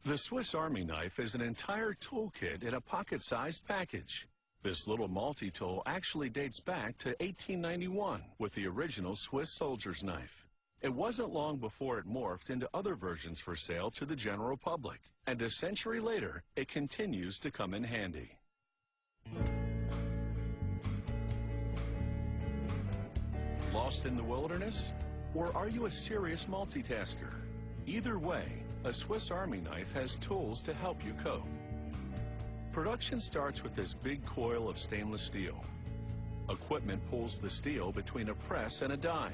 The Swiss Army knife is an entire toolkit in a pocket-sized package. This little multi-tool actually dates back to 1891 with the original Swiss soldier's knife. It wasn't long before it morphed into other versions for sale to the general public, and a century later, it continues to come in handy. Lost in the wilderness? Or are you a serious multitasker? Either way, a Swiss Army knife has tools to help you cope. Production starts with this big coil of stainless steel. Equipment pulls the steel between a press and a die.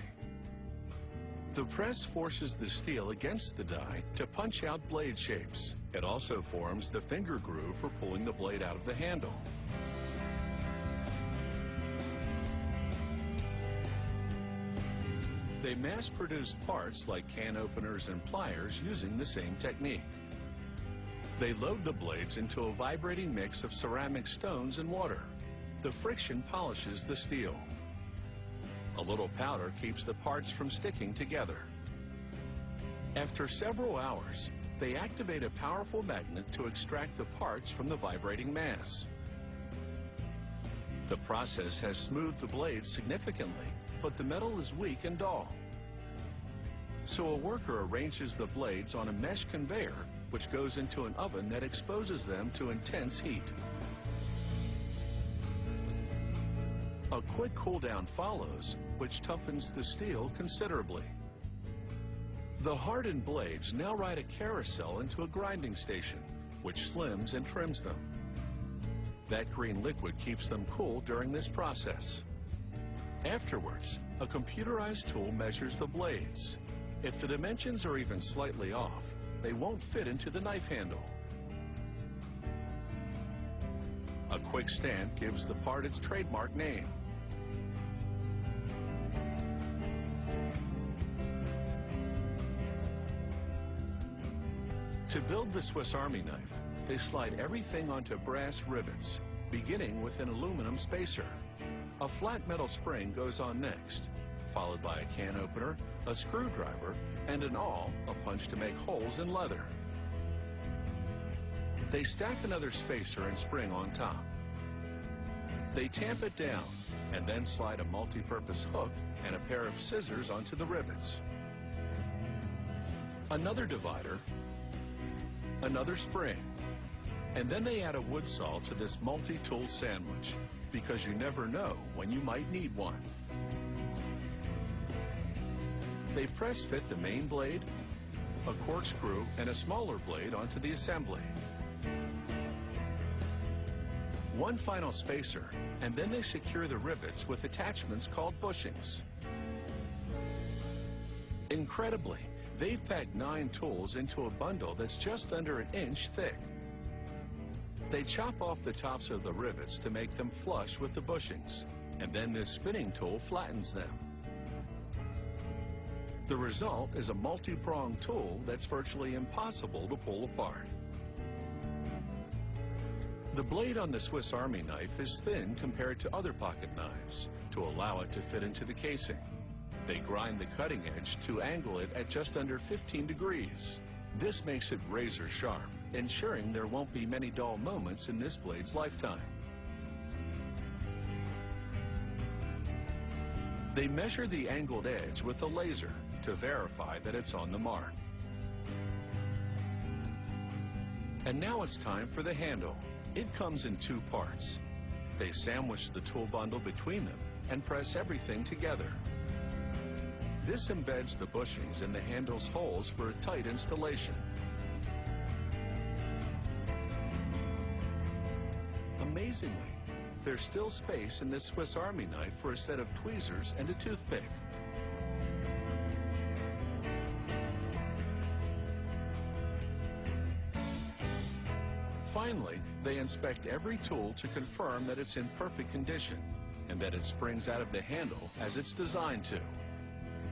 The press forces the steel against the die to punch out blade shapes. It also forms the finger groove for pulling the blade out of the handle. They mass-produce parts like can openers and pliers using the same technique. They load the blades into a vibrating mix of ceramic stones and water. The friction polishes the steel. A little powder keeps the parts from sticking together. After several hours, they activate a powerful magnet to extract the parts from the vibrating mass. The process has smoothed the blades significantly, but the metal is weak and dull. So a worker arranges the blades on a mesh conveyor, which goes into an oven that exposes them to intense heat. A quick cool down follows, which toughens the steel considerably. The hardened blades now ride a carousel into a grinding station, which slims and trims them. That green liquid keeps them cool during this process. Afterwards, a computerized tool measures the blades. If the dimensions are even slightly off, they won't fit into the knife handle. A quick stamp gives the part its trademark name. To build the Swiss Army knife, they slide everything onto brass rivets, beginning with an aluminum spacer. A flat metal spring goes on next, followed by a can opener, a screwdriver, and an awl, a punch to make holes in leather. They stack another spacer and spring on top. They tamp it down, and then slide a multi-purpose hook and a pair of scissors onto the rivets. Another divider, another spring, and then they add a wood saw to this multi-tool sandwich, because you never know when you might need one. They press fit the main blade, a corkscrew, and a smaller blade onto the assembly. One final spacer, and then they secure the rivets with attachments called bushings. Incredibly, they've packed 9 tools into a bundle that's just under an inch thick. They chop off the tops of the rivets to make them flush with the bushings, and then this spinning tool flattens them. The result is a multi-pronged tool that's virtually impossible to pull apart. The blade on the Swiss Army knife is thin compared to other pocket knives to allow it to fit into the casing. They grind the cutting edge to angle it at just under 15 degrees. This makes it razor sharp, ensuring there won't be many dull moments in this blade's lifetime. They measure the angled edge with a laser to verify that it's on the mark. And now it's time for the handle. It comes in 2 parts. They sandwich the tool bundle between them and press everything together. This embeds the bushings in the handle's holes for a tight installation. Amazingly, there's still space in this Swiss Army knife for a set of tweezers and a toothpick. Finally, they inspect every tool to confirm that it's in perfect condition and that it springs out of the handle as it's designed to.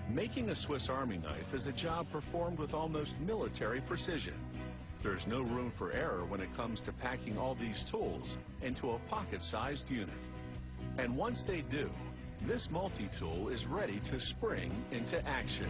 Making a Swiss Army knife is a job performed with almost military precision. There's no room for error when it comes to packing all these tools into a pocket-sized unit. And once they do, this multi-tool is ready to spring into action.